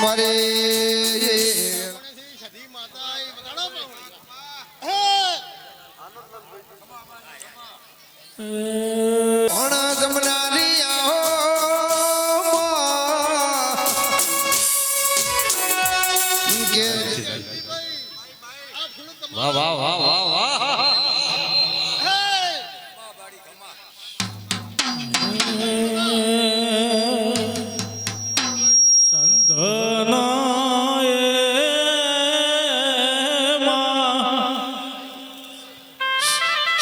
મારે જમનારી આહો વાહ વાહ વાહ વાહ વાહ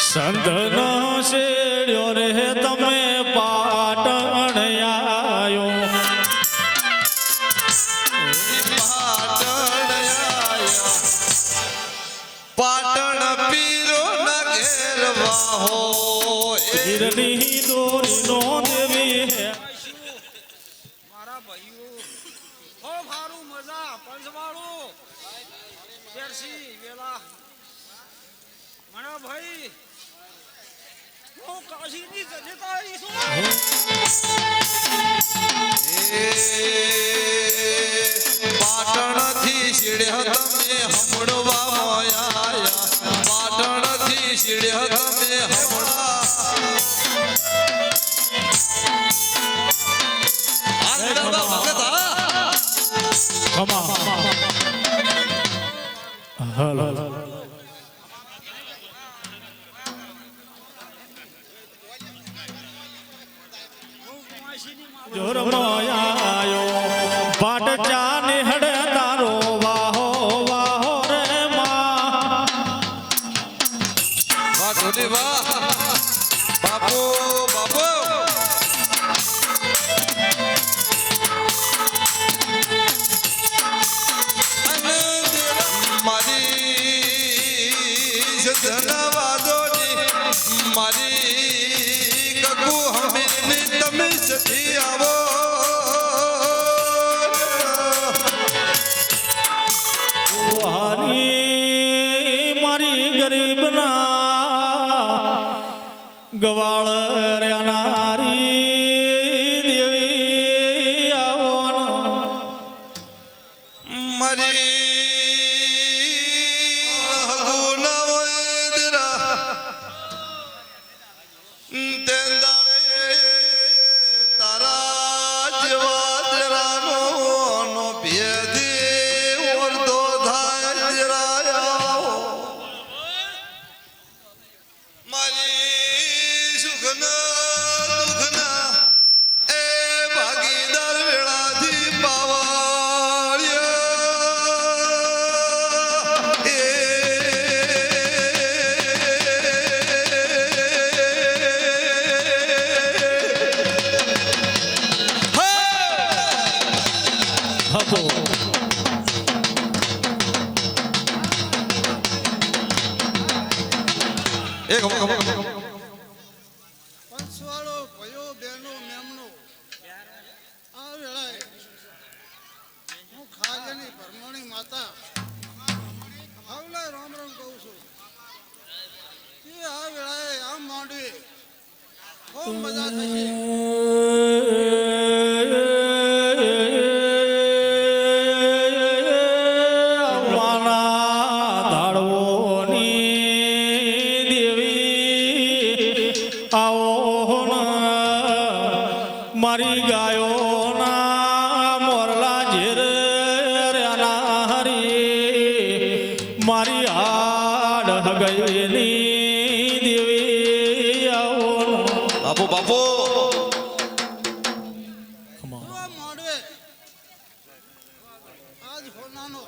સંધનો શેડ્યો રે તમે પાટણ આયો પાટણ પીરો ના ઘેર વાહો હીરની દોરી નો દેવી હે મારા ભાઈઓ ખૂબ સારું મજા પંચવાળું શેરસી વેલા મારા ભાઈ હું કાશીની જનતા છું પાટણ થી શીડ્યા તમે હમણવા મોયા પાટણ થી શીડ્યા તમે હમણા હલો જોર મોયાયો પાટ ચા નિહડે તારો વાહો વાહો રે માં વાહ ધોની વાહ બાપુ બાપુ મારી ધનવાદોની મારી કકુ હમીની તમે સથી આવો હારી મારી ગરીબના ગવાળ નારી દેવી આવો મારી તારા જેવા જરાનો ભેદી ઓરદો થાય જરાયા મારી સુખના દુખના એ ભાગીદાર વેળાથી પાવાળ્યા હતો પંચવાળો ભયો બહેનો મેમનો આ વેળાએ હું ખાજની ભરમણી માતા હવલે રામ રામ કહું છું એ આ વેળાએ આમ માંડવી ખૂબ મજા થશે મારી ગાયો ના મોરલા ઝેર રેના હરી મારી હાડ હગઈની દેવી આવો બાપુ બાપુ માંડવે આજ હોનાનો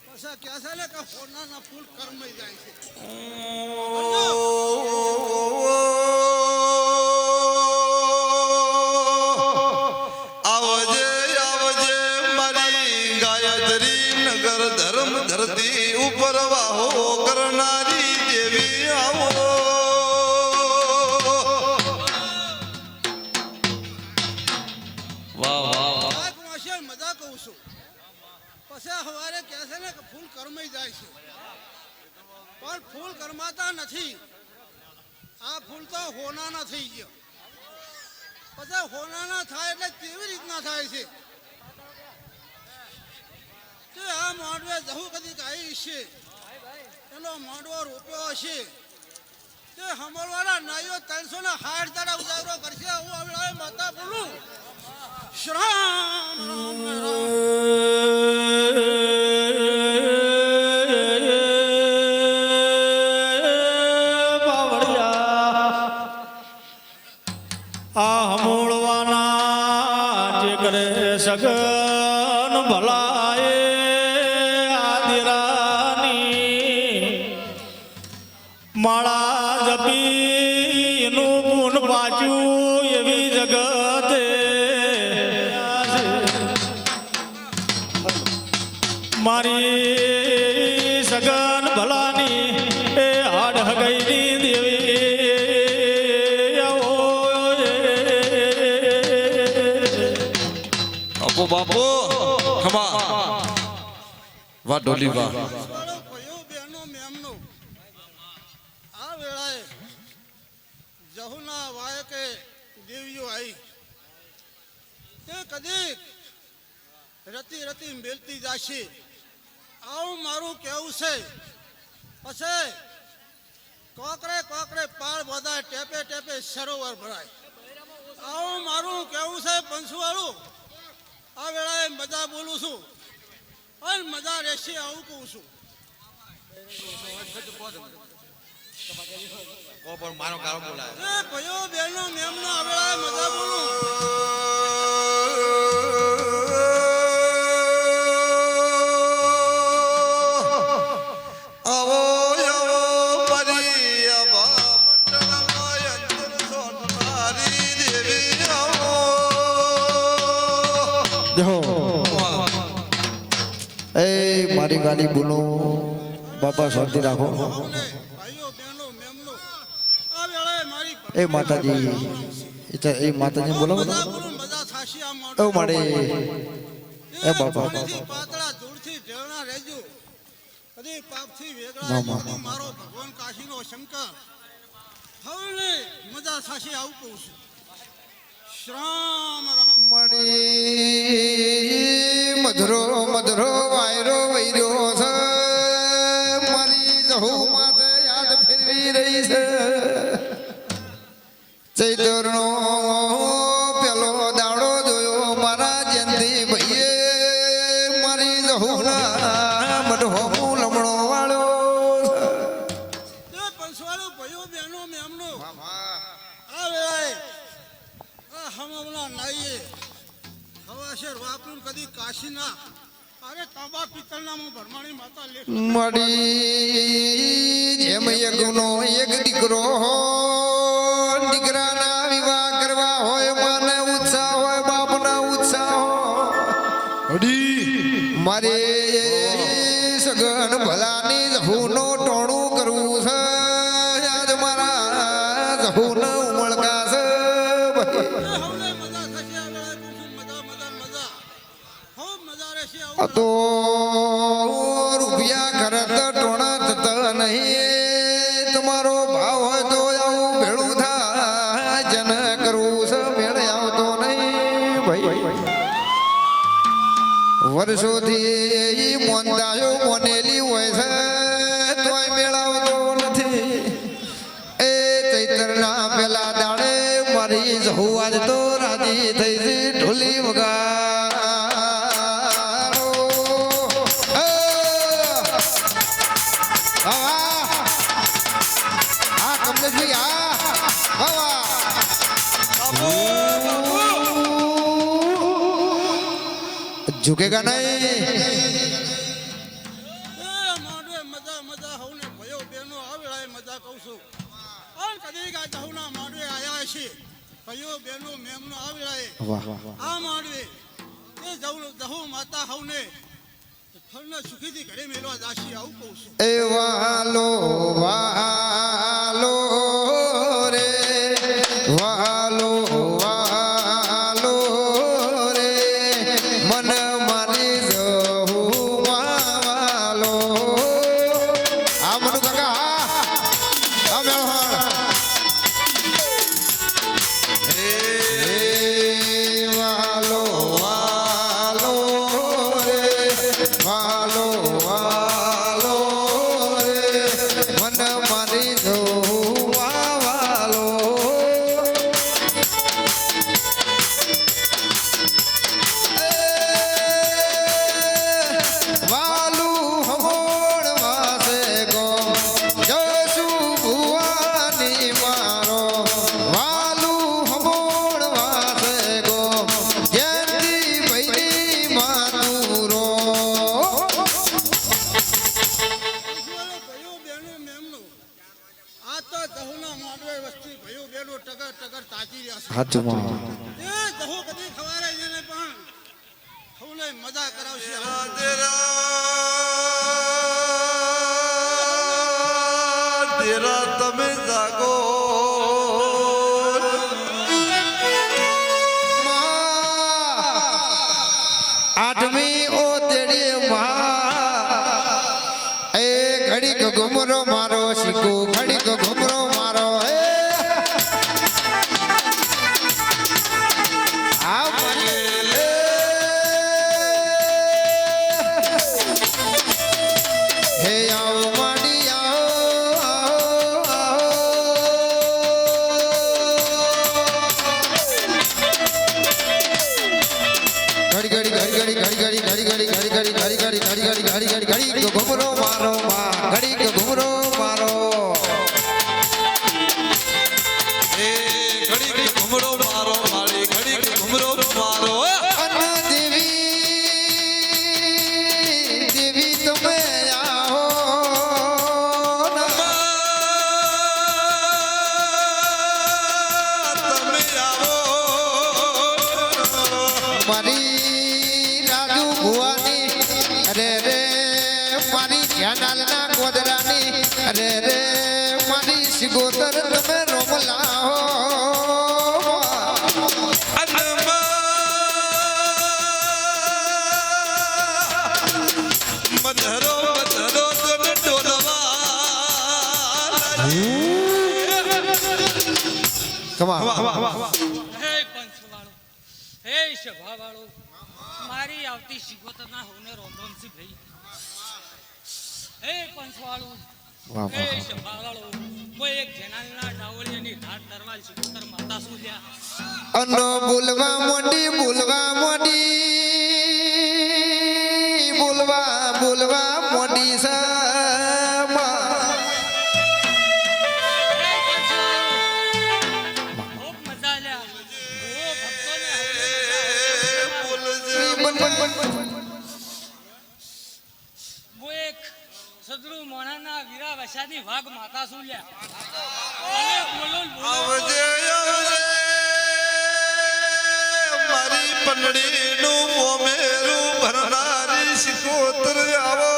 પાછા ક્યાં છે ને કે હોનાના ફૂલ કરમાઈ જાય છે આવજે આવજે મારી ગાયત્રી નગર ધર્મ ધરતી ઉપર વાહો કરનારી દેવી આવો વાહ વાહ મજા કહું છું પછી સવારે કહે છે ને કે ફૂલ કરમાઈ જાય છે પણ ફૂલ કરમાતા નથી આ ફૂલ તો હોનાના થઈ ગયા પછી હોનાના થાય એટલે કેવી રીતના થાય છે તે આ માંડવે જહુ કદી કાઈ છે એનો માંડવો રૂપિયો હશે તે હમળવાળા નાઈઓ 360 દાડા ઉજાગરો કરશે હું હવે માતા બોલું શ્રામ રામ રામ સગન ભલાએ આદિરાની માળા જપીનું ગુણ પાછું એવી જગતે મારી સગન ભલાની એ હાડ હગઈની દેવી બાપુ ખમા વાહ ડોલી વાહ ભયો બહેનો મેમનો આ વેળાએ જહુના વાયકે દેવીઓ આવી તે કદી રતી રતી મેલતી જાશે આવું મારું કેવું છે પછી કોકરે કોકરે પાળ બધા ટેપે ટેપે સરોવર ભરાય આવું મારું કેવું છે પંચવાળું આ વેળાએ મજા બોલું છું અને મજા રહેશે આવું કહું છું મારો કારો બોલાય એ ભયો બહેનો મેમનો આ વેળાએ મજા બોલું આવો આવો મારી અભા મંડળમાં અંતર સોનારી દેવી આવો એ મારી ગાડી બોલો બાપા શાંતિ રાખો ભાઈઓ બહેનો મેમનો આ વેળાએ મારી એ માતાજી એ માતાજી બોલો મજા બોલું મજા થાશી આ મોઢું ઓ મારે એ બાપા ધૂળથી પાતળા ધૂળથી ઢેરણા રહેજો કદી પાપથી વેગળા ના, રહેજો. ના. મારો ભગવાન કાશીનો શંકર હવે મજા થાશી આવું કહું છું શ્રામ રામ મળી મધુરો મધુરો વાયરો વૈર્યો છે મારી જહુ માથે યાદ ફેરવી રહી છે ચૈતરનો પેલો દાડો જોયો મારા જયંતી ભાઈએ મારી જહુના મઢો લમણો વાળો તે પંચવાળો ભાઈઓ બહેનો મેમનો આ વેળાએ આ હમણાં નાઈએ હવાશેર વાપરું કદી કાશીના અરે તાંબા પિત્તળના હું ભરમાણી માતા લેખ મળી જેમ યજ્ઞનો એક દીકરો હોય દીકરાના વિવાહ કરવા હોય માને ઉત્સાહ હોય બાપના ઉત્સાહ હોય મારે સગન ભલાની જહુનો ટોણું કરવું છે આજ મારા જહુનો ઉમળકા છે ભાઈ. હવને મજા થશે આ વેળાએ કહું છું મજા મજા મજા હવ મજા રહેશે આ આવું તો રૂપિયા ખરત ટોણા થતા નહીં તમારો ભાવ હોય તો આવું ભેળું થાય જન કરવું છે મેળ આવતો નહીં ભાઈ વર્ષોથી મોંધાયો મોનેલી હોય છે તોય મેળ આવતો નથી એ ચૈતરના પેલા દાડે મારી જહુ આજ તો રાજી થઈ છે ઢોલી વગાડો હા કમલેશભાઈ હા ઝુકેગા નહીં માંડવે મજા મજા હવને ભયો બેનો આ વેળાએ મજા કહું છું અને કદી કા જહુના માંડવે આયા છે ભયો બેનો મેમનો આ વેળાએ વાહ આ માંડવે એ જહુ માતા હવને ફળને સુખીથી ઘરે મેળવા જાશી આવું કહું છું એ વાલો વાલો રે વાલો વાલો રે મન મારી જહુ વાલો આ મનુ કાકા આ મેળો હે વાલો વાલો રે વાલો હાચુમાં એ જહુ કદી ખવારે એને પણ હવલે મજા કરાવશે તેરા તમે જાગો આઠમી ઓ તેડી માં એ ઘડીક ઘુમરો મારો શીખો ઘડીક ઘુમરો મારો હે આ મને લે હે આવો માડી ઘડી ઘુમરો મારો માં ઘડી ઘુમરો મારો એ ઘડી ઘુમરો મારો મારી ઘડી ઘુમરો મારો અન દેવી દેવી તમે આવો તમે આવો મારી રાજુ ભુવાની અરે રે મારી જ્ઞાનાલના ગોદરાની અરે રે મારી સિગોતર તમે રોમલાઓ મધરો મધરો તમે ડોલવા કમા હે પંચવાળો હે સભાવાળો મારી આવતી શિકોતરના હોને રોમરોમસી ભાઈ હે પંચવાળો વાહ હે વાહ સભાવાળો કોઈ એક જનાલના ડાવળિયાની ઘાટ તરવાલ શિકોતર માતા સુલ્યા અનો બોલવા મોડી બોલવા મોડી બોલવા મોડી સમા હે પંચવાળો ખૂબ મજા લ્યા ઓ ભક્તોને વો એક સદરુ મોણાના વીરા વસાની વાઘ માતા સુલ્યા અને બોલો બોલો આવજે આવજે મારી પંડળીનું મોમેરું ભરનારી સિકોતર આવો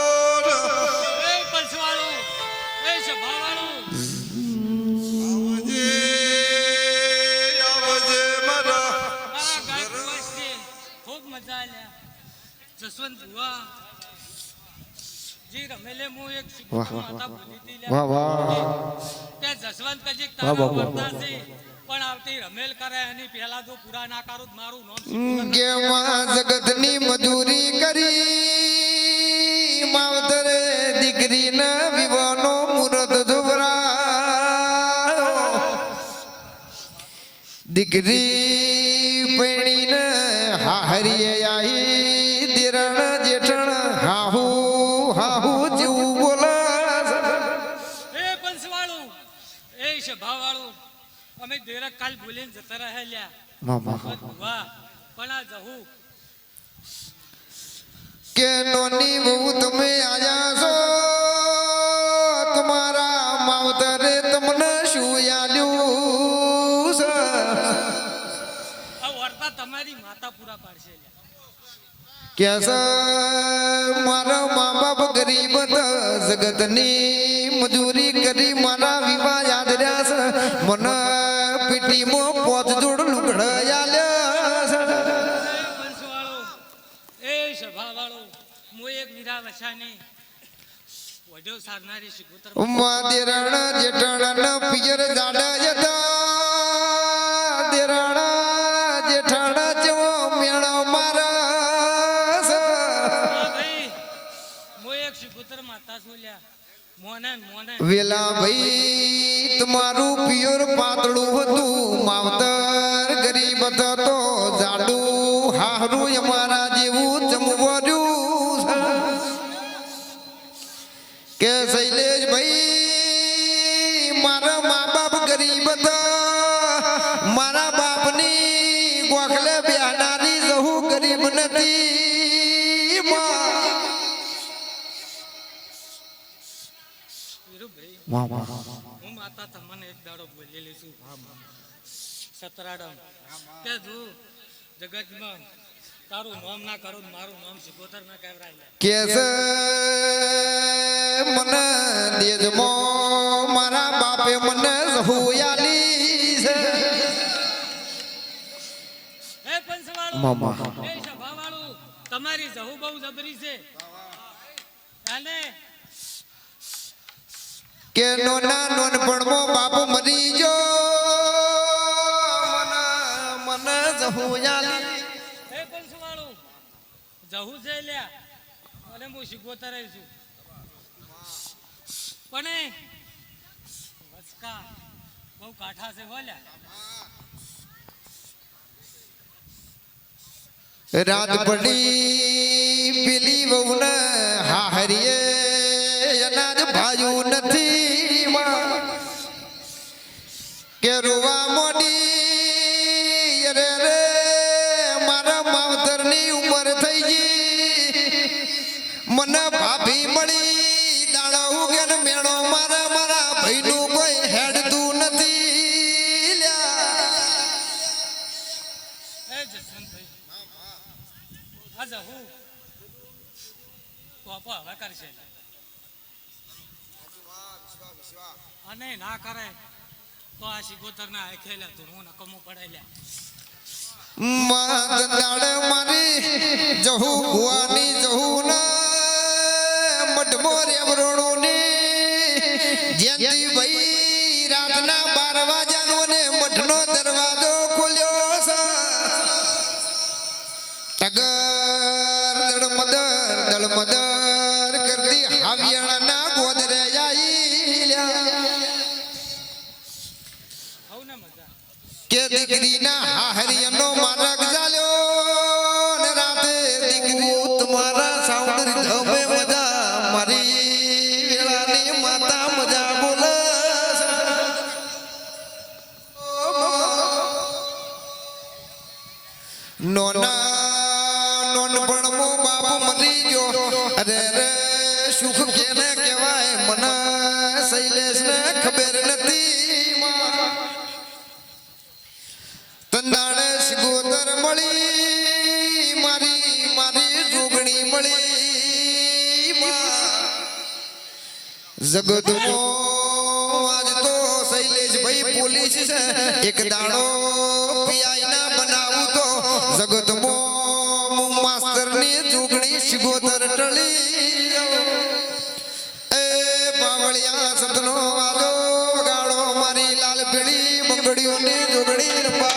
હે પંચવાળો હે સભાવાળો આવજે આવજે મારા મારા ગાય દિવસથી ખૂબ મજા આલ્યા જસવંત ભુવા જી રમેલે હું એક વાહ, શિકોતર વાહ, માતા વાહ, બોલી હતી વાહ વાહ કે જસવંત કજીક વાહ, તારા વાહ, વાહ. વર્તા છે પણ આવતી રમેલ કરે એની પહેલા જો પૂરા ના કરું તો મારું નામ શિકોતર કે માં જગતની મજૂરી કરી માવતરે દીકરીના વિવાનો મુરત ધુવરાયો દીકરી પૈણીને હાહરીએ આઈ દિરણ જેઠણ હાહુ હાહુ જેવું બોલા હે પંચવાળું એ સભાવાળું અમે દેરક કાલ બોલીને જતા રહ્યા મામા ભુવા પણ આ જહું કે નોની બહુ તમે આયા છો તમારા માવતરે તમને શું આલ્યું છે આ વર્તા તમારી માતા પૂરા પાડશે લ્યા. કે છે મારા મા બાપ ગરીબ હતા જગતની મજૂરી કરી મારા વિવાહ યાદ રહ્યા છે મને પીટીમાં પોત જોડ લુગડા આલ્યા છે પંચવાળો એ સભાવાળો હું એક વીરા વસાને વડો સારનારી શિકોતર દેરણ જેઠાણ પિયર જાડા જતા દેરણ જેઠાણ જેવો મેળો મારા ભાઈ હું એક શિકોતર માતા સોલ્યા મોને ને મોને વેલા ભાઈ તમારું પિયર પાતળું હતું માવતર ગરીબ હતો તો જાડું હારું અમારા જેવું ચમવર્યું કે શૈલેષ ભાઈ મારા મા બાપ ગરીબ હતા મારા બાપની ગોખલે બેહનારી જહું ગરીબ નથી વીરુભાઈ વાહ વાહ હું માતા તમને એક દાડો બોલેલી છું સતરાડમ કે તું જગતમાં તારું નામ ના કરું ને મારું નામ સિકોતર ના કહેવાય કે મને દેજમો મારા બાપે મને હુયાલી છે હે પંચવાળું મામા. હે સભાવાળું તમારી જહુ બહુ જબરી છે અને કે નોના નોનપણમાં બાપ મરી ગયો મને હુયાલી હે પંચવાળું જહુ છે લ્યા અને હું સિકોતર છું પણ વચકા બહુ કાઠા છે બોલ્યા રાત પડી પેલી વહુને હાહરીએ અનાજ ભાયું નથી માં. કે રોવા મોડી રે રે મારા માવતરની ઉંમર થઈ ગઈ મને ભાભી મળી દાડો ઉગે ને મેળો મારા મારા ભાઈનું કોઈ હેડતું નથી લ્યા. હે જસવંતભાઈ આ જહુ તો આપો હવે કરશે અને ના કરે તો આ સિકોતર ના ખેલા તું હું નકમું પડાઈ લે માત દાડે મારી જહુ ભુવાની જહુ ના મઢમો રેવરોણું ની જ્યાંથી ભાઈ રાતના 12 વાગ્યાનો ને મઢનો દરવાજો ખોલ્યો છે ટગર દળમદર કરતી હાવિયાણા ગોદરે આઈ લ્યા. હવ ને મજા કે દીકરીના હાહરિયાનો મારક ચાલ્યો ને રાતે દીકરી તમારા સાઉન્ડ ધમે મજા મારી વેળાની માતા મજા બોલે નોના નોનપણમો બાપ મરી ગયો અરે રે સુખ કેને કહેવાય મને શૈલેષને ખબર નથી માં. તંદાણે સિકોતર મળી મારી મારી જોગણી મળી માં. જગતમાં આજ તો શૈલેષભાઈ પોલીસ છે એક દાડો પીઆઈ ના બનાવું તો જગતમાં માસ્તરની જોગણી સિકોતર ટળી. એ બાવળિયા સતનો વાલો ગાડો મારી લાલ પીળી બંગડીઓની જોગણી રંબા.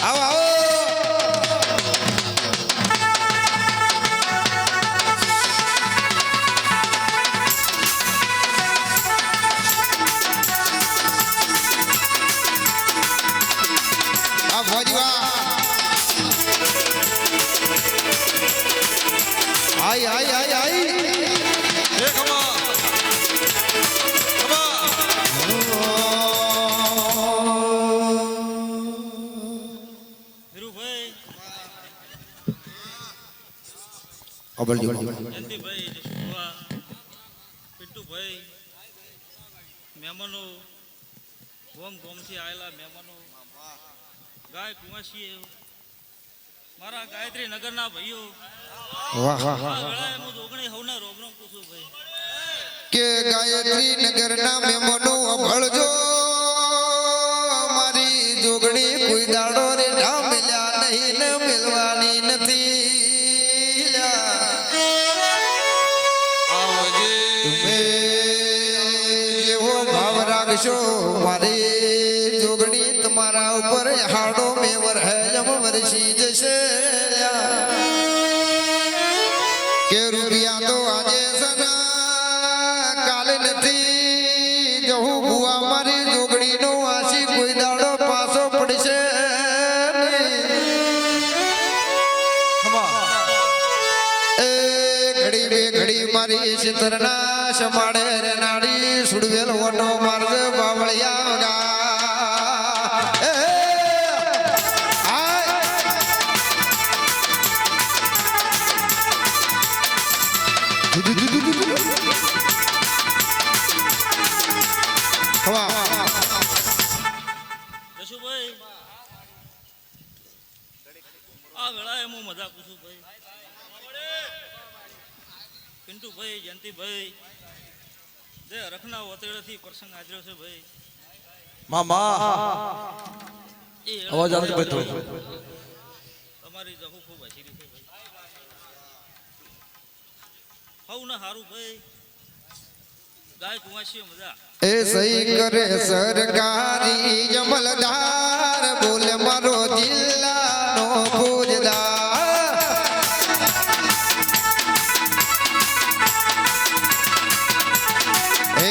આવો આવો આ ભોજવા આય આય આય આય હે ખમા ખમા ધીરુભાઈ જયંતિભાઈ જશુભા પિન્ટુભાઈ મહેમાનો ગોમથી આવેલા મહેમાનો ગાય કુંવાસી મારા ગાયત્રી નગરના ભાઈઓ વાહ વાહ વાહ. હું જોગણી હવના રોગનો પૂછું ભાઈ કે ગાયત્રી નગરના મહેમાનો અભળજો મારી જોગણી કોઈ દાડો રે ના મિલ્યા નહીં ને મિલવાની નથી લ્યા. આવજે તમે જેવો ભાવ રાખશો મારી જોગણી તમારા ઉપર હાડો મેવર હે વરસી જશે લ્યા. કે રૂપિયા તો આજે સના કાલે નથી જહુ ભુવા મારી જોગણીનો આશી કોઈ દાડો પાછો પડશે એ ઘડી બે ઘડી મારી સિતરના સમાડે રે નાડી સુડવેલ વટો મારજે બાવળિયા ગા. એ આય જશુભાઈ આ વેળાએ હું મજા પૂછું ભાઈ પિન્ટુભાઈ જયંતિભાઈ જે રખના વતેડેથી પ્રસંગ આદર્યો છે ભાઈ મામા એ અવાજ આવે છે ભાઈ થોડો તમારી જહુ ખૂબ હસીરી છે ભાઈ હવ ને હારું ભાઈ ગાય કુવાસીઓ મજા એ સહી કરે સરકારી જમલદાર બોલે મારો જિલ્લાનો ફોજદાર એ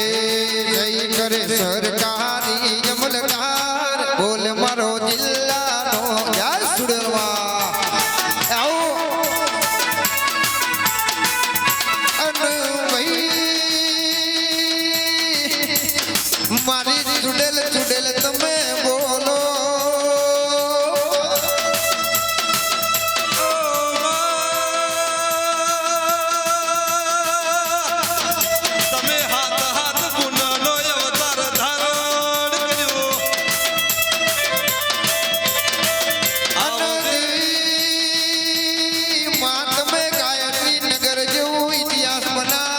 સહી કરે સરકારી જમલદાર બોલે મારો જિલ્લાનો યાર સુડવા આવો અનુ મારી ચુડેલ ચુડેલ તમે બોલો તમે હાથ હાથ પુનનો અવતાર ધારણ કર્યો માં તમે ગાયત્રી નગર જેવો ઇતિહાસ બનાવ્યો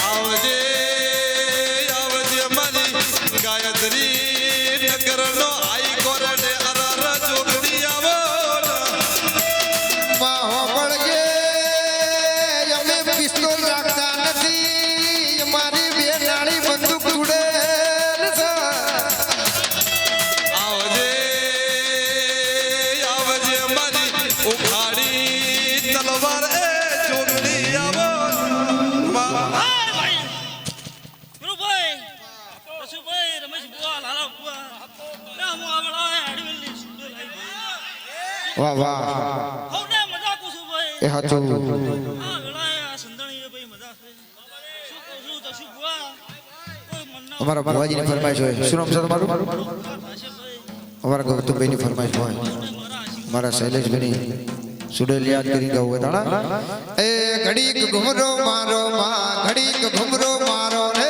આવજે આવજે મારી ગાયત્રી નગરનો આઈ કોરડે અરર ચોકડી આવો માહો પડગે અમે પિસ્તોલ રાખતા નથી મારી બે નાળી બંદૂક ઉડે આવજે આવજે મારી ઉખાડી તલવાર એ ચોકડી આવો ભાઈ ગુરુભાઈ કશુભાઈ રમેશ બુઆ લાલા બુઆ ના હું આ વેળાએ આડવેલી સુડે લાઈ ભાઈ વાહ વાહ હવ ને મજા પૂછું ભાઈ એ હાચું આ વેળાએ આ સંદણીએ ભાઈ મજા છે શું કહું છું તો શું બુઆ કોઈ મનના અમારા ભવાજીની ફરમાઈશ હોય શું નામ છે તમારું થશે ભાઈ અમારા ગૌતમભાઈની ફરમાઈશ હોય મારા આશીર્વાદ મારા શૈલેષભાઈની સુડેલ યાદ કરી ગયો હોય તાણા એ ઘડીક ઘુમરો મારો માં ઘડીક ઘુમરો મારો રે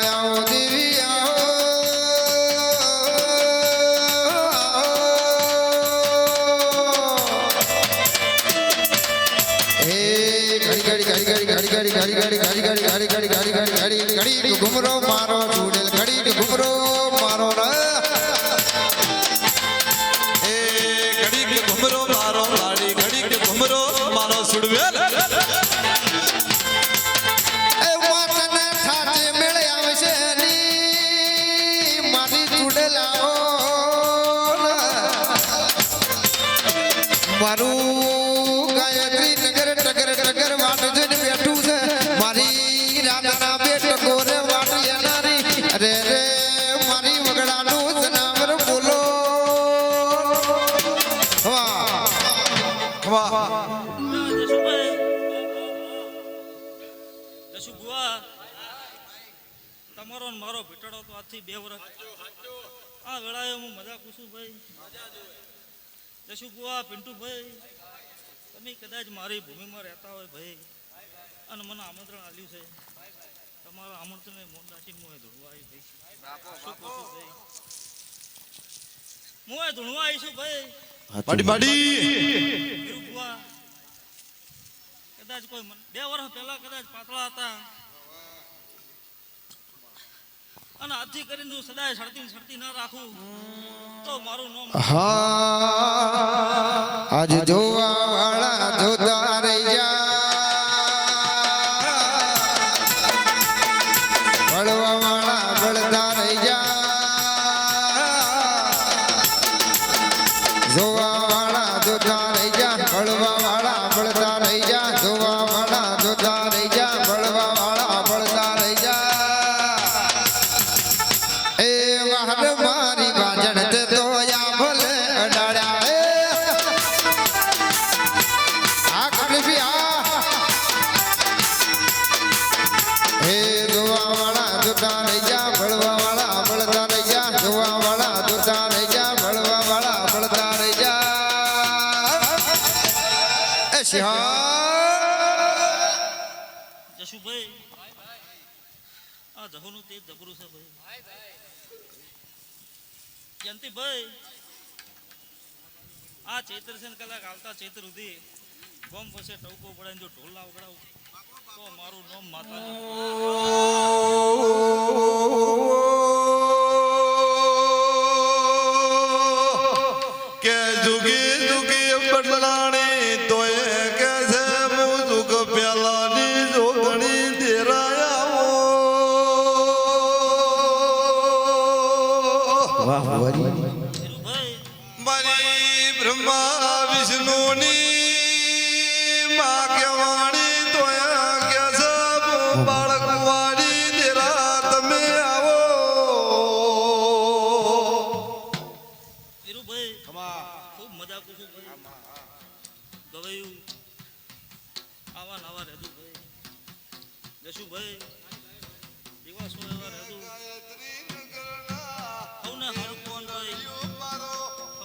આવો દેવી ઘડી ઘુમરો મારો ચૂડેલ ઘડી ઘુમરો મારો એ ઘડીક ઘુમરો મારો લાડી ઘડીક ઘુમરો મારો સુડવેલ એ વાતને સાચે મેળે આવશે ની મારી ચૂડેલ આવો મારું ગાયત્રી નગર ટગર ટગર વાટ જોઈને બેઠું છે મારી રાતના બેઠકો રે વાટ લેનારી અરે રે મારી વગડાનું જનાવર બોલો વાહ જશુ બુઆ તમારો ને મારો ભેટાડો તો આજથી 2 વર્ષ આ વેળાએ હું મજા પૂછું ભાઈ જશુ બુઆ પિન્ટુભાઈ તમે કદાચ મારી ભૂમિમાં રહેતા હોય ભાઈ અને મને આમંત્રણ આપ્યું છે તમારા આમંત્રણને મોન રાખીને હું ધૂણવા આવી ભાઈ શું કહું છું ભાઈ હું ધૂણવા આવીશું ભાઈ બાડી બાડી ગુરુ બુઆ કદાચ કોઈ 2 વર્ષ પહેલા કદાચ પાતળા હતા અને આજથી કરીને જો સદાય સડતી ના રાખું તો મારું નામ હા આજ જોવા વાળા જોતા રહી જા વળવા વાળા વળતા રહી જા જોવા વાળા જોતા રહી જા વળવા વાળા વળતા રહી જા જોવા વાળા જોતા રહી જા વળવા વાળા વળતા રહી જા એ વાહન મારી બાજણ તે તો યા ભલે અડાડ્યા એ આ કડવી આ જશુભાઈ આ જહોનું તેજ જબરું છે ભાઈ જયંતિભાઈ આ ચૈત્ર છે ને કલાક આવતા ચૈત્ર સુધી ગોમ પાસે ટવકો પડે જો ઢોલ ના વગડાવું તો મારું નામ માતાજી કે જુગી જુગી બદલાણી તોય કે છે હું જુગ પેલાની જોગણી દેરાયા વાહ વરી ધીરુભાઈ મારી બ્રહ્મા વિષ્ણુની માં કેવાણી તોય કે છે હું બાળક વાળી દેરા તમે આવો ધીરુભાઈ ખૂબ મજા કુશું ભાઈ ગવાયું આવા નવા રહેતું ભાઈ જશુભાઈ એવા સો એવા રહેતું સૌને હારું કોણ ભાઈ સૌને મારા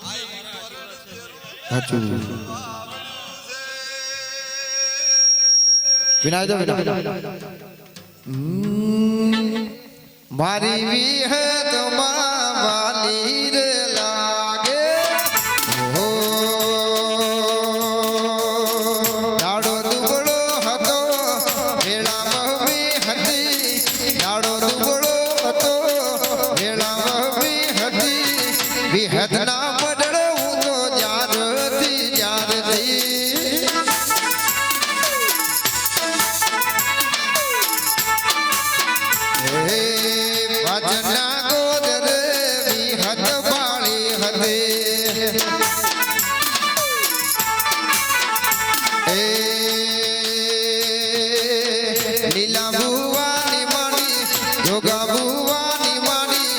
આશીર્વાદ છે ભાઈ. સાચું વિનાય દો મારી વિહતમાં વાલી રે લાગે હો દાડો દુબળો હતો વેળામાં બી હતી દાડો દુબળો હતો વેળામાં બી હતી વિહતના પડડે હું તો જ્યારથી જ્યારથી ભજના ગોદર વિહત બાળી હતી લીલા ભુવાની માણી જોગા ભુવાની માણી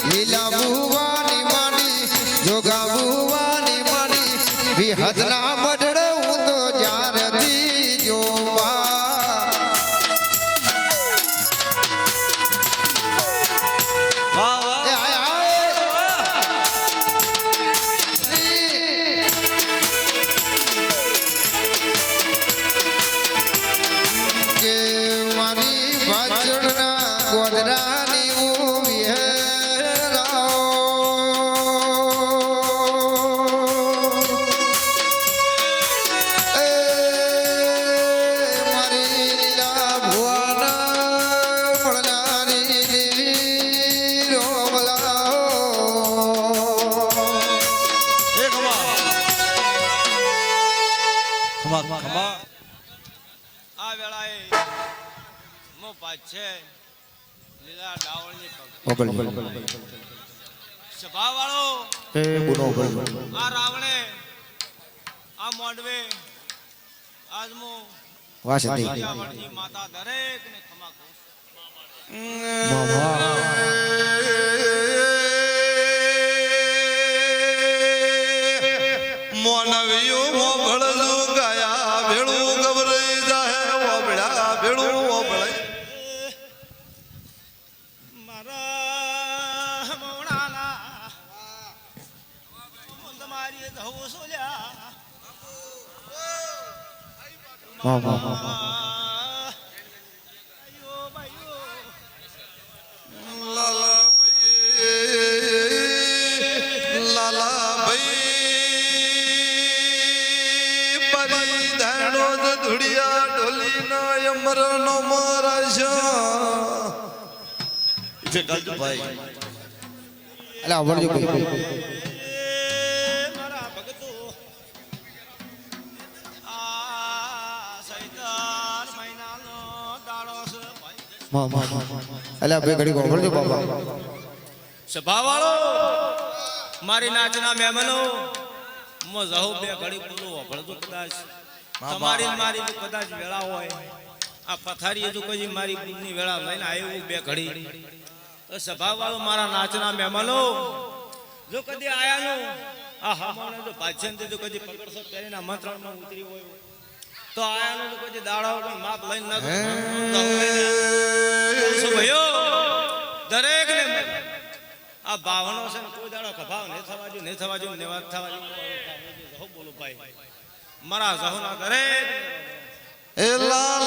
લીલા ભુવાની માણી જોગા ભુવાની માણી વિહતના મઢડે હું તો જ્યારથી જોવા ગોદરાની ઉવી મારી લીલા ભુવાના પડનારી દેવી રોમલાઓ આ વેળાએ મો પાછે લીલા ડાવળની સભા વાળો આ રાવણે આ મોડવે આજમો વળની માતા દરેક ને ખમા કહું મોનવિયો મોભળજો ગયા ભેળું ગવરાઈ જાહે ઓબળા ભેળું ઓબળાઈ મારા મોણાના તમારી ધવો સોલ્યા આયો ભાઈઓ લાલા ભાઈ લાલા ભાઈ પરી ધાણો ધુડિયા ઢોલીના અમરનો મરાશા જે ગલત ભાઈ અલા આવડજો ભાઈ મારા ભગતો આ સૈતાન મહિનાનો દાડો છે ભાઈ અલા બે ઘડી આવડજો બાબા સભા વાળો મારી નાચના મહેમાનો મો જહુ બે ઘડી બોલું વભળતું કદાચ તમારી ને મારી તો કદાચ વેળા હોય આ પથારી હજુ કોઈ મારી બુનની વેળા લઈને આવ્યું બે ઘડી તો સભા વાળો મારા નાચના મહેમાનો જો કદી આયાનો આ હમાણે જો પાછળ જો કદી પકડશો પહેરીને મંત્રણમાં ઉતરી હોય તો આયાનો તો કદી દાડા માપ લઈને ન ભાઈઓ દરેક ને આ ભાવનો છે ને કોઈ દાડો કભાવ નહીં થવા જો નેવાત થવા જો બોલું ભાઈ મારા જહોના દરેક એ લાલ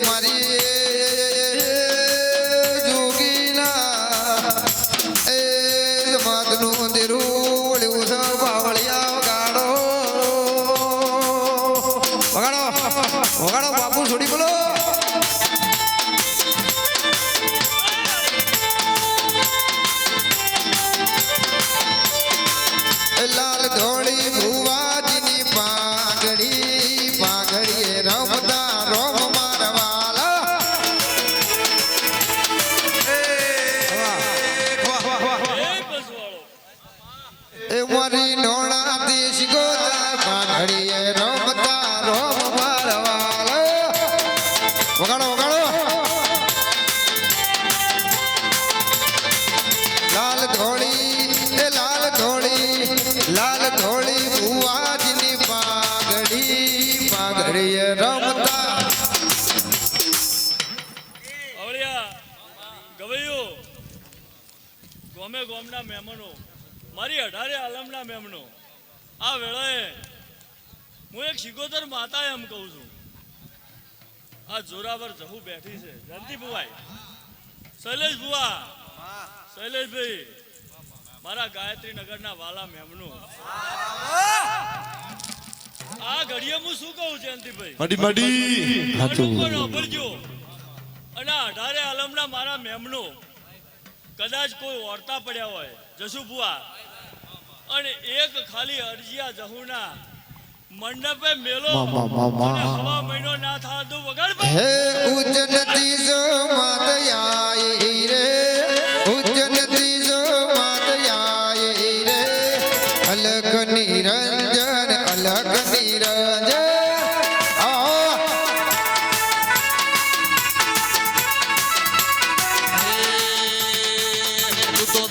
મારી જોગીના એ માતનું દેરું વળ્યું છે બાવળિયા વગાડો વગાડો વગાડો બાપુ છોડી બોલો લાલ ધોળી ભુવાજીની પાઘડી પાઘડીએ રમતા રોમ મારવાલા એ મારી નોણા દેશ ગોતા પાઘડીએ રમતા રોમ મારવાલા વગાડો વગાડો લાલ ધોળી એ લાલ ધોળી ભુવાજીની પાઘડી પાઘડીએ રમતા આવળિયા ગવૈયો ગોમે ગોમના મહેમાનો મારી 18 આલમના મહેમાનો આ વેળાએ હું એક શિકોતર માતા એમ કહું છું આ જોરાવર જહુ બેઠી છે જંતી બુવાઈ શૈલેષ બુવા શૈલેષભાઈ મારા ગાયત્રી નગરના વાલા મહેમાનો આ ઘડીએ હું શું કહું જયંતિભાઈ મડી અને 18 આલમના મારા મહેમાનો કદાચ કોઈ ઓરતા પડ્યા હોય જસુ બુઆ અને એક ખાલી અરજીયા જહુના મંડપે મેલો અને હવા મહિનો ના થાય તો વગાડ હે ઉજનતી જો માતયાઈ રે ઉજનતી જો માતયાઈ રે અલગ નિરંજન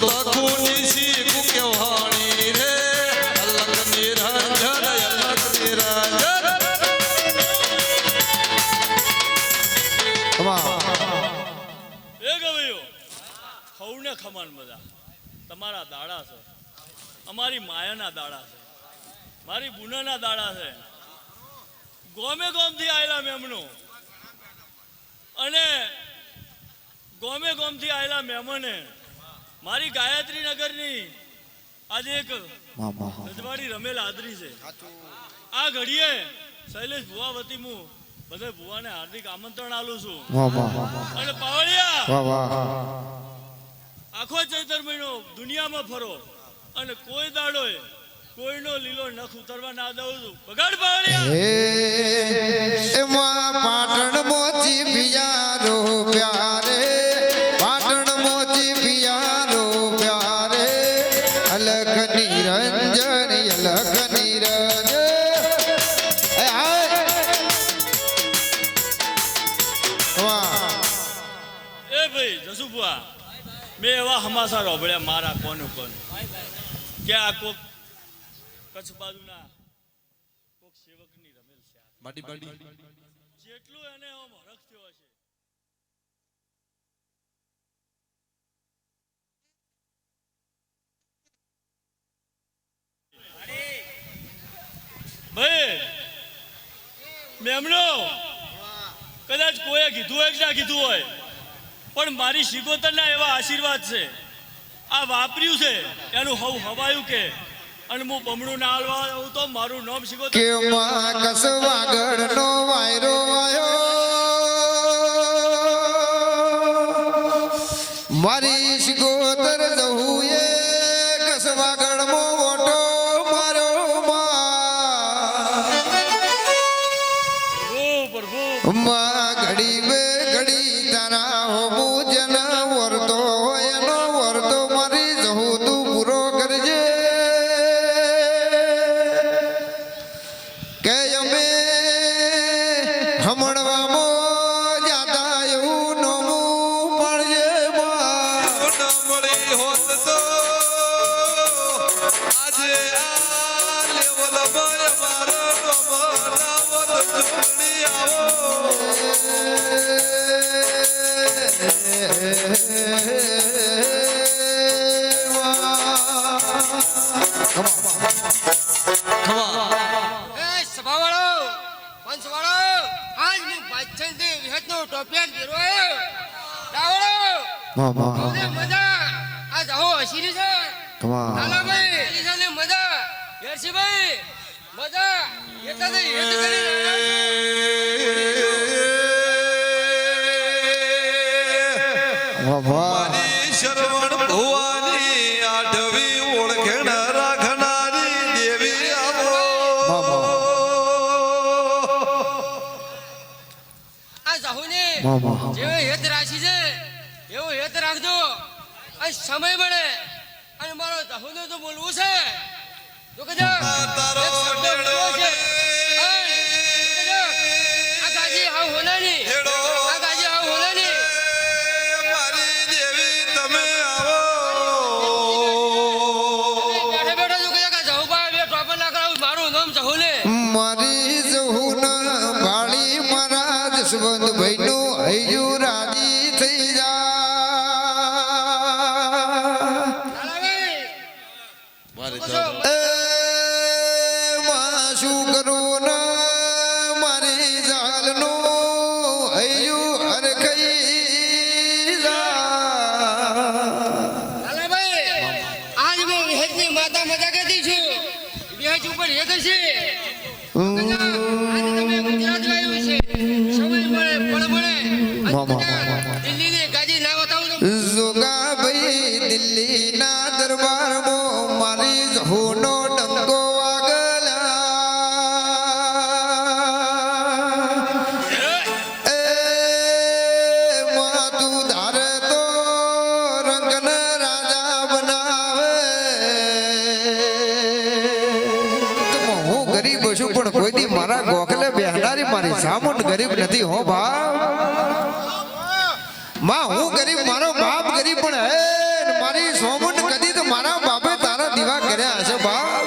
તો ખૂની સી કુકેવાણી રે અલગ નિરંજન અલગ નિરંજન એ ગયો હવને ખમાન બધા તમારા દાડા છે અમારી માયાના દાડા છે મારી બુનાના દાડા છે ગોમે ગોમથી આયેલા મહેમાનો અને ગોમે ગોમથી આયેલા મહેમાને મારી ગાયત્રી નગરની આજે એક રજવાડી રમેલ આદરી છે આ ઘડીએ શૈલેષ ભુવા વતી હું બધા ભુવાને હાર્દિક આમંત્રણ આલું છું અને પાવળિયા આખો ચૈતર મહિનો દુનિયામાં ફરો અને કોઈ દાડોય કોઈનો લીલો નખ ઉતરવા ના દઉં છું બગાડ પાવળિયા એમાં પાટણ મોચી પિયારો પ્યારે પાટણ મોચી પિયારો પ્યારે અલગ નિરંજન અલગ નિરંજન એ ભાઈ જસુભુઆ મેં એવા હમાસા રોભળ્યા મારા કોનું કોણ કે આ કોક કચ્છ બાજુના કોક સેવકની રમેલ છે જેટલું એને આમ હરખ થયો હશે ભાઈ મેમનો કદાચ કોઈએ કીધું હોય કે ના કીધું હોય પણ મારી શિકોતરના એવા આશીર્વાદ છે આ વાપર્યું છે એનું હવ હવાયું કે અને હું બમણું ના હાલવા આવું તો મારું નામ શિકોતર કે માં કસવાગઢ નો વાયરો આયો મારી શિકોતર જવું એ કસવાગઢ મો ઓટો મારો માં ઘડી બે ઘડી તારા હો મુજન વરતો એનો વરતો મારી જહું તું પૂરો કરજે કે અમે હમણવામાં જાતા એવું નોમું પડજે મળી હોત તો આજે આ લેવલ પર મારો નામ જોડી આવો એ સભાવાળો પંચ મામા મજા આ જાઓ હસીરી છે કમા લાલાભાઈ એલિસાને મજા યરસીભાઈ મજા એતા દે એત કરી મામા મારી શરવણ ભુવાની આઠવી ઓળખેણ રાખનારી દેવી આવો આ જાહોને મામા જેવો હેત રાશી છે એવો હેત રાખજો આ સમય મળે અને મારો જાહોને તો બોલવું છે તો કજો તારો ડેડો આ ગાજી હાવ હોનાની ડેડો આ ગાજી હાવ હોનાની મારી દેવી તમે આવો બેઠા બેઠા જો કજો જાહુ બા બે ટોપર ના કરાવું મારું નામ જાહોને મારી જહુન ભાળી મારા જસવંતભાઈ નું હૈયું રાજી થઈ જા લાલાભાઈ એ માં શું કરું ને મારી જાલનું હૈયું હરખઈ જા લાલાભાઈ આજ હું હેતની માતા મજા કરતી છું બેચ ઉપર હેત છે આજે તમે ગુજરાત લાવ્યું છે સમય મળે પળ મળે દિલ્હીની ગાજી ના બતાવું તો જોગાભાઈ દિલ્હીના દરબારમાં મારી જહુનો ડંકો વાગલા એ માં તું ધારે તો રંગન રાજા બનાવે તો હું ગરીબ છું પણ કોઈ દી મારા ગોખલે બેહનારી મારી સામુંડ ગરીબ નથી હો બાપ માં હું ગરીબ મારો બાપ ગરીબ પણ હે ને મારી સોમુંડ કદી તો મારા બાપે તારા દીવા કર્યા હશે બાપ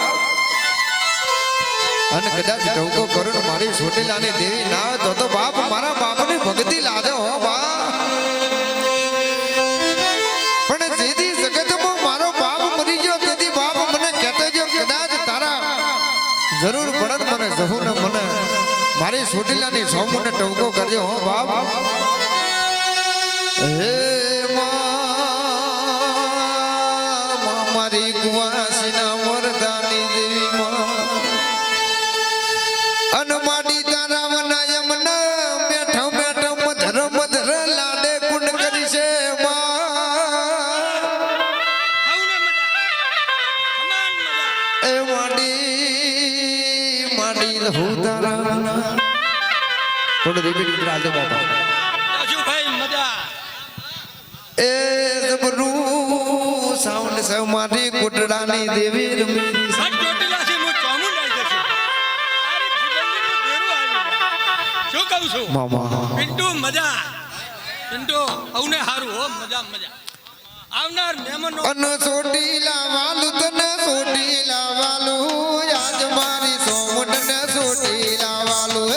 અને કદાચ ટવકો કરું ને મારી ચોટીલાની દેવી ના હોય તો બાપ મારા બાપની ભક્તિ લાદે હો બાપ પણ જેથી જગતમાં મારો બાપ મરી ગયો તેથી બાપ મને કહેતો જો કદાચ તારા જરૂર પડત મને જહું ને મને મારી ચોટીલાની સોમુંડ ટવકો કરજો હો બાપ હે મારી કુવાસીના વરદાની દેવી અન માડી તારા વનાયમના મેઠો મેઠો મધર મધર લાડે કુંડ કરી છે આવું ને મજા સમાન મજા એ માડી માડી હું તારા થોડું રિપીટ કરી આજો બાપા રાજુભાઈ મજા એ જબરું સાઉન્ડ સે મારી કુટડાની દેવી રમી સટ ચોટીલાથી હું ચોમું લઈ જશું તારી જીવનનું દેરું આવ્યું શું કહું છું મામા પિન્ટુ મજા પિન્ટુ આવને હારું હો મજા મજા આવનાર મહેમાનો અન સોટીલા વાલું તને સોટીલા વાલું આજ મારી સોમટ ને સોટીલા વાલું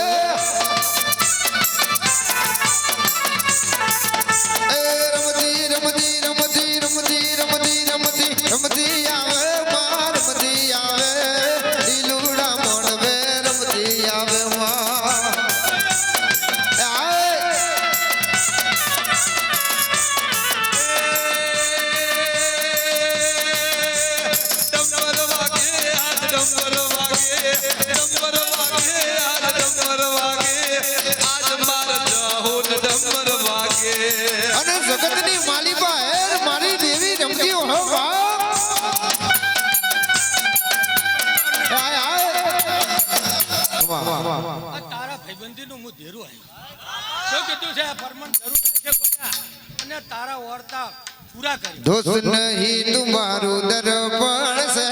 એ રમતી રમતી રમતી રમતી રમતી રમતી રમતી આવે માં રમતી આવે ઈલુડા મોડવે રમતી આવે માં ડંબર વાગે આજ ડંબર વાગે ડંબર વાગે આજ ડંબર વાગે આજ મારા જહુન ડંબર વાગે અને જગતની માલિકા હેર મારી દેવી રમતી હો બાપ આય આય વાહ વાહ વાહ આ તારા ભાઈબંધીનું હું ધેરું આવ્યું શું કીધું છે ફરમાન જરૂર છે ખોટા અને તારા વાર્તા પૂરા કરી दोस्त नहीं तुम्हारो दर्पण से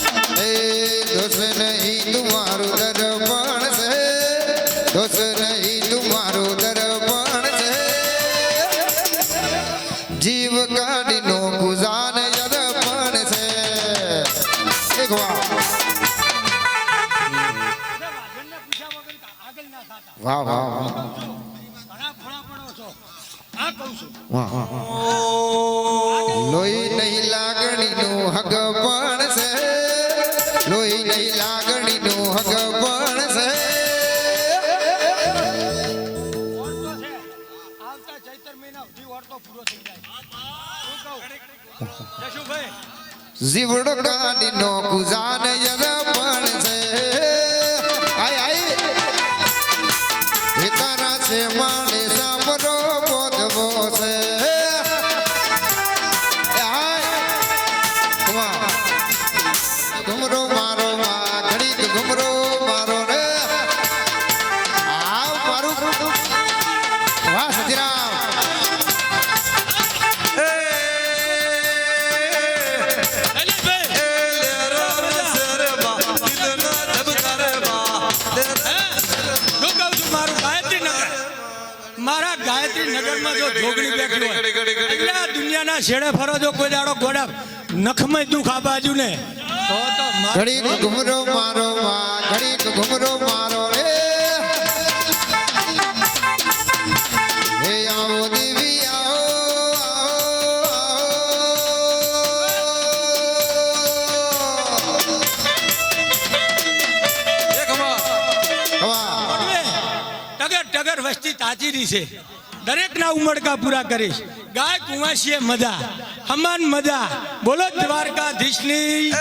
दोस्त नहीं तुम्हारो दर्पण से दोस्त नहीं तुम्हारो दर्पण से जीव काढ़ी नो गुजान दर्पण से एक वाह वाह वाह वाह ઘણા ફળા પડો છો આ કહું છું વાહ વાહ લોહી નહીં લાગણી નું હગ પણ છે લોહી નહીં લાગણી નું હગ પણ છે જીવડો કાઢી નો કુજાન યર પણ છે આય આય એ તારા છે માણે સામરો બોધવો છે આય ઘુમરો મારો માં ઘડીક ઘુમરો મારો રે આવ મારું વાહ સતીરામ મારા ગાયત્રી નગરમાં જો જોગણી બેઠી હોય એટલે આ દુનિયાના છેડે ફરો જો કોઈ દાડો ગોડા નખમાં દુખ આ બાજુ ને તો ઘડીક ઘુમરો મારો માં ઘડીક ઘુમરો મારો રે હે આવો દેવી આવો ટગર ટગર વસ્તી તાચીરી છે દરેક ના ઉમળકા પૂરા કરીશ ગાય કુંવાસીએ મજા હમાન મજા બોલો દ્વારકાધીશની એ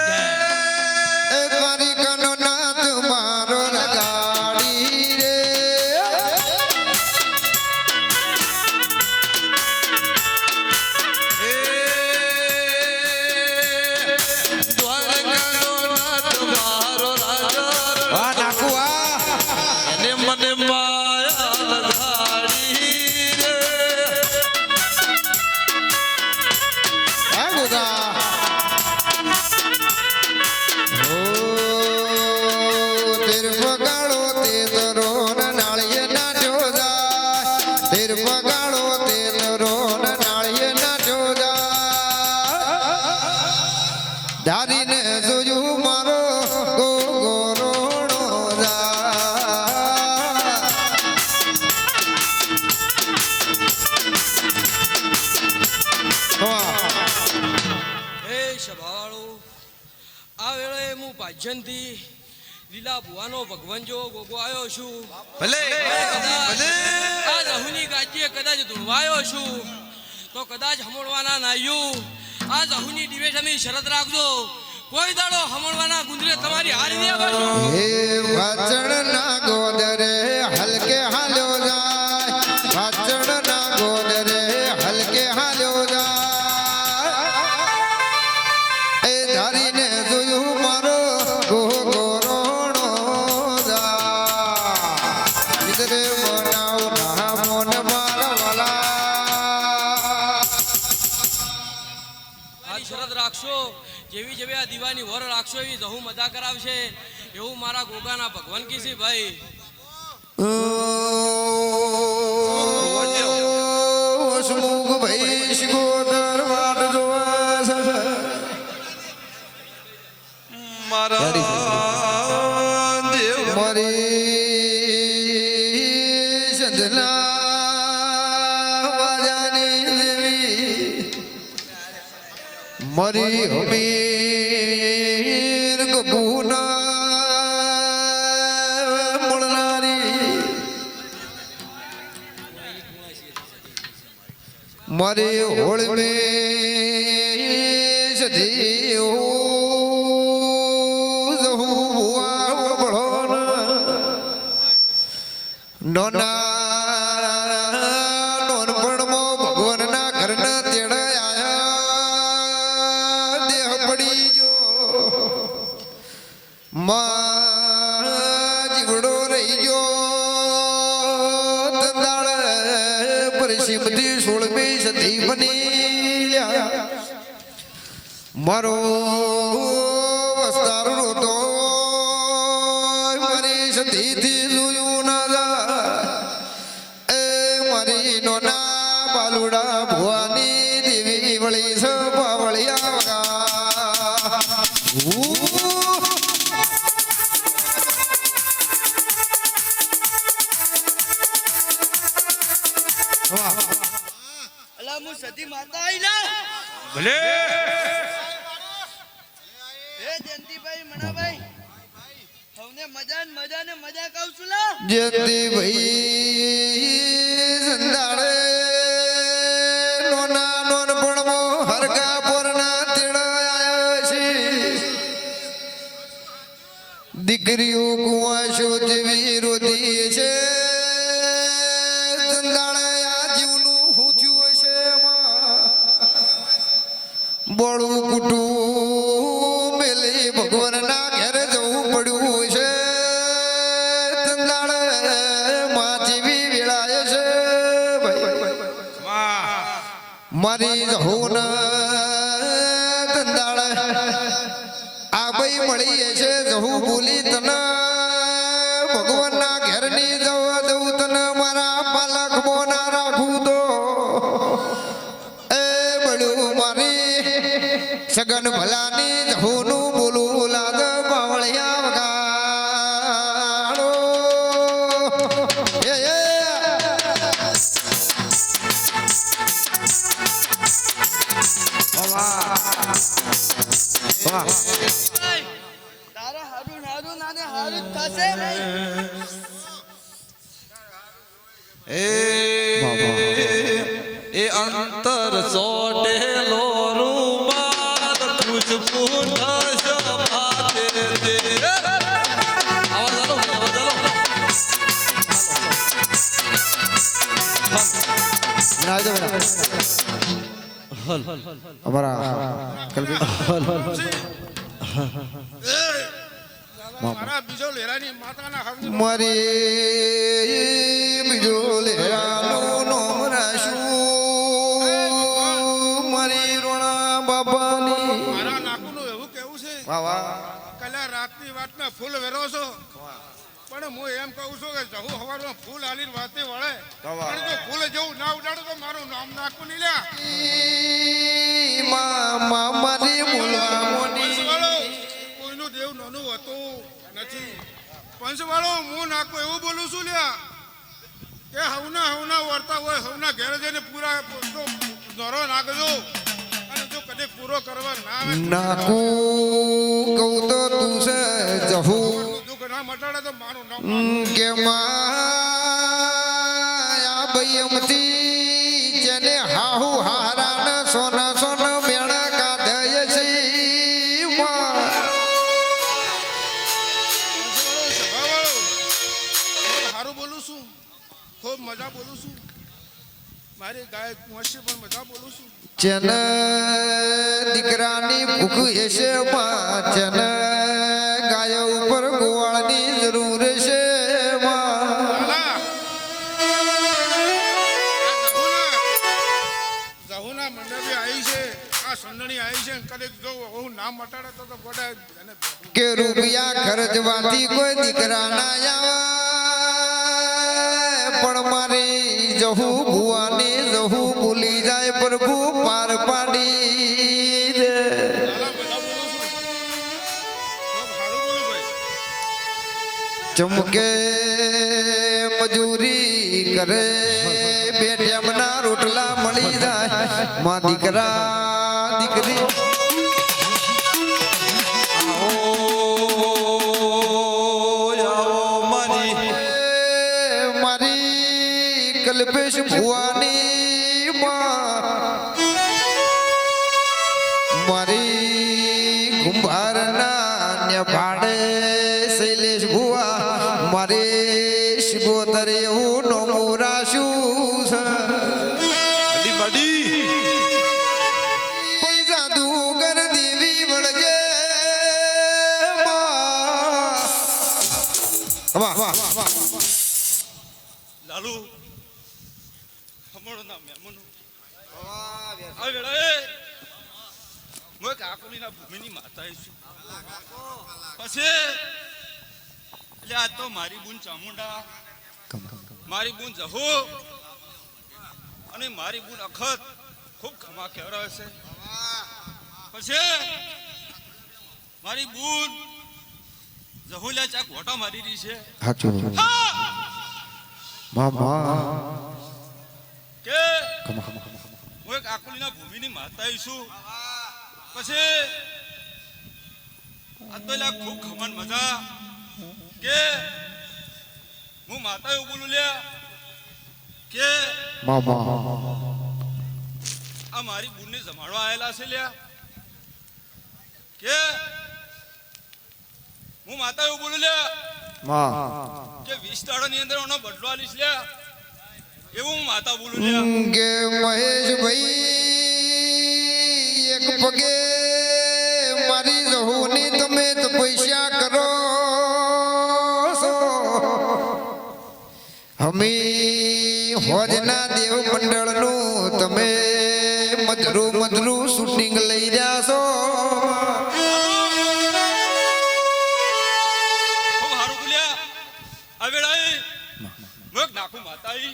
દ્વારિકાનો નાથ મારો લગાડી રે દ્વારકાનો નાથ મારો રાજા વાહ નાખુ આ એને મને માયા લગાડી રે હે ગોગા ઓ તેર પગાડો તે દરો નાળિયે ના જોજા તેર પગાડો તે દરો નાળિયે ના જોજા ધારીને જોયું મારો ગોરોણો જા હે સભાવાળો આ વેળાએ હું પાજનથી લીલા ભુવાનો ભગવાન જો ગોગો આવ્યો છું ભલે ભલે આ રહુની ગાજીએ કદાચ ધૂણવાયો છું તો કદાચ હમણવાના નાયું આ રહુની દિવેશ અમે શરત રાખજો કોઈ દાડો હમણવાના ગુંદરે તમારી હારી દે બાજુ હે વાચણ ના ગોદરે હલકે હાલ્યો જાય વાચણ ના ગોદરે હલકે હાલ્યો જાય એ ધારીને જોયું મારો ગોરોણો જા ઇધરે બનાવ ના મોન મારા વાલા આ શરત રાખશો જેવી જેવી આ દીવાની વર રાખશો એવી જહુ મજા કરાવશે એવું મારા ગોગાના ભગવાન કીસી ભાઈ હસમુખ ભાઈ શિકોતર વાટ જોવા મારા દેવ મારી સંધના વાજાની દેવી મારી હમીર કપૂના મળનારી મારી હોળ મે સધી નોનપણમાં ભગવાનના ઘરના તેડા આયા દેહ પડી જો માં જીવડો રહી ગયો તંદાળ પરિસિમથી 16મી સદી બની મારો વસ્તાર રોતો મારી સદીથી જોયું ના જાય એ મારી નોના બાલુડા ભુવાની દેવી વળી સપાવળિયા વગા અલા હું સતી માતા આઈ ના ભલે હે જયંતિભાઈ મણાભાઈ હવને મજા ને મજા કહું છું લા જતી ભાઈ સંદાડે નોના નોનપણમો હરકા પોરના બોળું કુટું મેલી ભગવાનના ઘેર જવું પડ્યું છે તંદાળ માં જેવી વેળાય છે મારી જહુન તંદાળ આ ભાઈ મળી છે જહુ બોલી તને ભગવાનના ઘેરની જવા દઉં તને મારા પાલક મોના રાખું તો એ બળ્યું મારી સગન ભલાની જહુનું બોલું લાગ બાવળિયા વગાડો તારે હારું હારું નાને હારું થશે એ અંતર સોટેલો રૂમાલ તુજ પૂઠ શભાતે દે આવાજ રાજો અમારા મારા બીજો લેરાની માતાના હક મારી બીજો લેરાનું નામ રાશું મારી રોણા બાપાની મારા નાકુનું એવું કેવું છે વાહ વાહ કલા રાતની વાતના ફૂલ વેરો છો પણ હું એમ કહું છું કે જહુ હવારમાં ફૂલ આલીને વાતે વળે પણ જો ફૂલ જેવું ના ઉડાડો તો મારું નામ નાખું નહીં લ્યા મારી બોલવા મોની પંચવાળો કોઈનું દેવ નાનું હતું નથી પંચવાળો હું નાખું એવું બોલું છું લ્યા કે હવના વર્તા હોય હવના ઘેર જઈને પૂરા નોરો નાખજો અને જો કદી પૂરો કરવા ના આવે નાકું કહું તો તું છે જહુ દુઃખ ના મટાડે તો મારું નામ કે માયા બયમતી જેને હાહુ હારાન સોના સોના મેણા કાધય છે સારું બોલું છું ખૂબ મજા બોલું છું મારી ગાય કુંવરશી પણ મજા બોલું છું ચન દીકરાની ભૂખ હશે માં ચન ગાય ઉપર ગોવાળની જરૂર છે જહુના મંડપે આવી છે આ સંડણી આવી છે કદાચ જો હું નામ મટાડે તો ગોડા એને કે રૂપિયા ખર્ચવાથી કોઈ દીકરા ના આવે પણ મારી જહુ ભુવાની જહુ ભૂલી જાય પ્રભુ પાર પાડી દે ચમકે મજૂરી કરે બે ટેમના રોટલા મળી જાય માં દીકરા દીકરી મારી કલ્પેશ ભુવાની મારી કુંભારના ને ભાડે શૈલેષ ભુવા મારે શિગોતર એવું નોમું રાશું છે કોઈ જાદુગર દેવી વળગે વાહ વાહ વાહ લાલુ હમણો ના મેમનો આ વેળાએ હું કાકોલીના ભૂમિની માતા છું પછી એટલે આ તો મારી બૂન ચામુંડા મારી બૂન જહુ અને મારી બૂન અખત ખૂબ ખમા કહેવાય છે પછી મારી બૂન જહુલ્યા ચાક વોટા મારી રહી છે હાચું મામા કે હું એક આકુલીના ભૂમિની માતા છું પછી આ તો ખૂબ ખમણ મજા કે હું માતા એવું બોલું લ્યા કે મામા આ મારી બુનને જમાડવા આવેલા છે લ્યા કે હું માતા એવું બોલું લ્યા માં કે 20 દાડાની અંદર એનો બદલો આલીશ લ્યા એવું હું માતા બોલું લ્યા કે મહેશભાઈ એક પગે મારી જહુની તમે તપસ્યા કરો છો અમે હોજના દેવ મંડળનું તમે મધરું શૂટિંગ લઈ રહ્યા છો ખૂબ હારું બોલ્યા આવેળાઈ મોક નાખું માતાઈ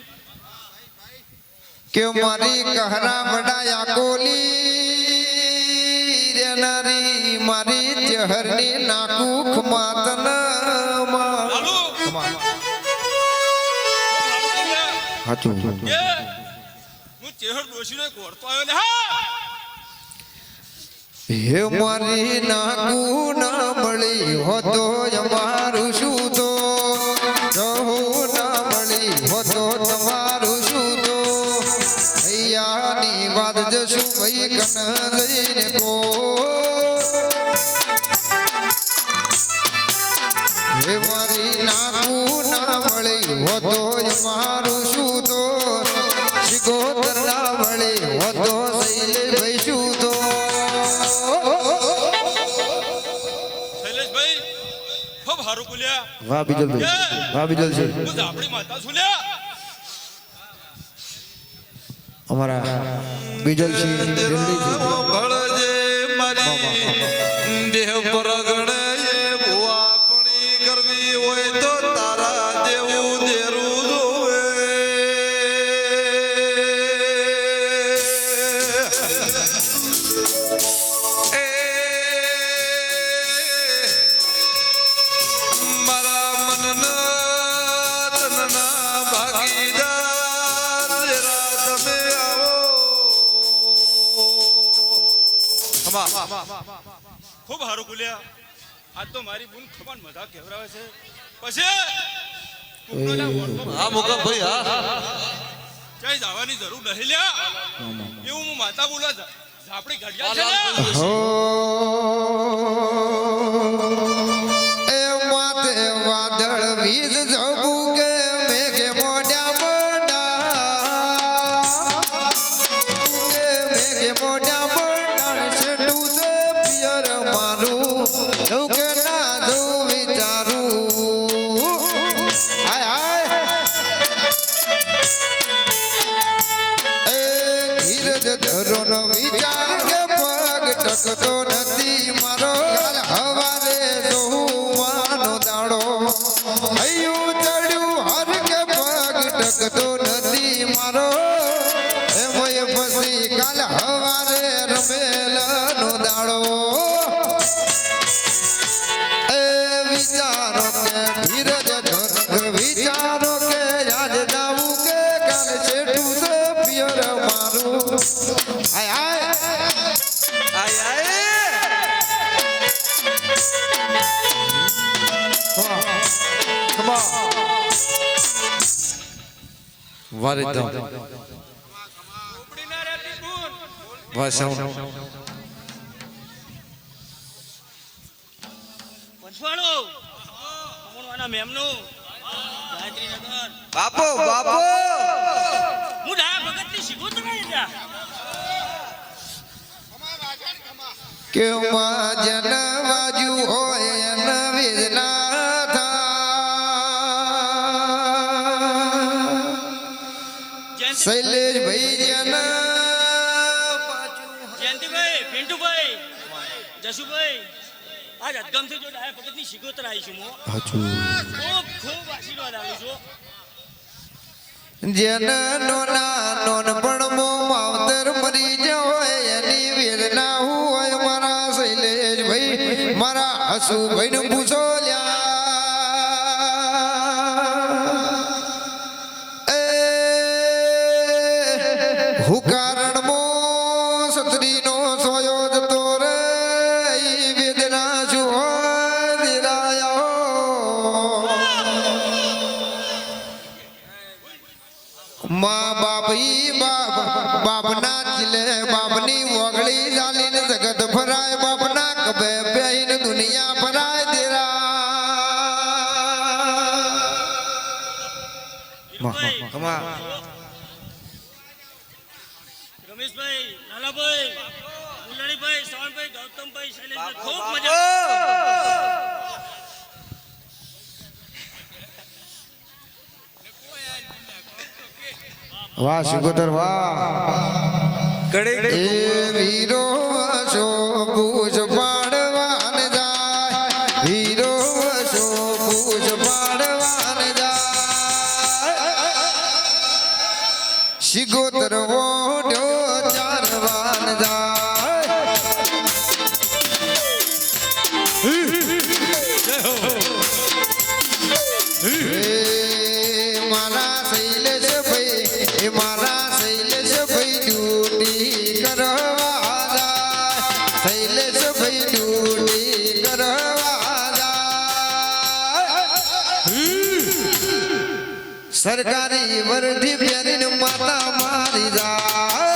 કે મારી કહરા વડાયા કોલી રેનારી મારી જહરની નાકુખ માતન લાલુ હાચું હું ચેહર દોશીને કોરતો આવ્યો ને હા હે મારી નાકુ ના મળી હોતો અમારું શું તો જહુ ના મળી હોતો તમારું શું તો હૈયાની વાત જશું ભાઈ કન લઈને કો હે મારી નાકુ ના મળી હોતો અમારું શું તો શિકોતર ના મળી હોતો સૈલે ભાઈ શું તો શૈલેષભાઈ ખૂબ હારું બોલ્યા વાહ બીજલભાઈ વાહ બીજલજી હું આપણી માતા છું લ્યા અમારા બીજલસિંહ દિલ્હીથી ભળજે મારી દેહ પ્રગણે ભુવાપણી કરવી હોય તો તારા જેવું દેરું જોવે મારા મનના તનના ભાગીદાર જરા તમે આવો ખૂબ હારું બોલ્યા આજ તો મારી બૂન ખબર મજા કેવરાવે છે પછી કુકડોના ઓળખો હા મોકા ભાઈ હા ક્યાંય જવાની જરૂર નહીં લ્યા એવું હું માતા બોલા ઝાપડી ઘડિયા છે ને હો એ માતે વાદળ વીજ જબુ કે મેઘે મોઢા મોઢા કે મેઘે મોઢા મોઢા છેડું છે પિયર મારું જવું કે ના જવું વિચારું હાય હાય એ ધીરજ ધરો નો વિચાર કે પગ ટકતો નથી મારો કાલ હવારે જોઉં માનો દાડો હૈયું ચડ્યું હર કે પગ ટકતો નથી મારો એમોય પછી કાલ હવારે રમેલનો દાડો એ વિચારો કે ધીરજ ધર વિચારો કે યાદ જાવું કે કાલ છેટું છે પિયર મારું આય આય આય આય વારિદમ ઉપડી ના રહેતી બૂન વાસણ પંચવાળો અમોનવાના મેમનું ગાયત્રીનગર બાપો બાપો હું ડાયા ભગતની શીખોતર આવી જા કે માં જન વાજુ હોય એન વેદના થાય શૈલેષ ભાઈ જન જયંતિભાઈ પિન્ટુભાઈ જશુભાઈ આજ અદગમથી જો ડાયા ભગતની શીખોતર આવી છું હું ખૂબ ખૂબ આશીર્વાદ આવું છું જેન નોના નોનપણમો માવતર મરી હોય એની વેદના હોય મારા શૈલેષ ભાઈ મારા હસુભાઈ નું પૂછો લ્યા એ હું કારણમો સત્રીનો સોયો જતો રે ઈ વેદના શું હોય દિરાયો માં બાપી બાપના ચીલે બાપની વગળી ચાલીને જગત ફરાય બાપના કબે બેહીને દુનિયા ફરાય દેરા રવિભાઈ શ્રવણભાઈ ગૌતમભાઈ શૈલેષભાઈ ખૂબ મજા વાહ સિકોતર વાહ એ વીરો છો પૂજ પાડવાન જાય વીરો છો પૂજ પાડવાન જાય સિકોતર ઓઢો ચારવાન જાય મારા શૈલેષ ભાઈ મારા શૈલેષ ભાઈ ડ્યુટી કરવા જાય શૈલેષ ભાઈ ડ્યુટી કરવા જાય સરકારી વર્દી પહેરીને માતા મારી જાય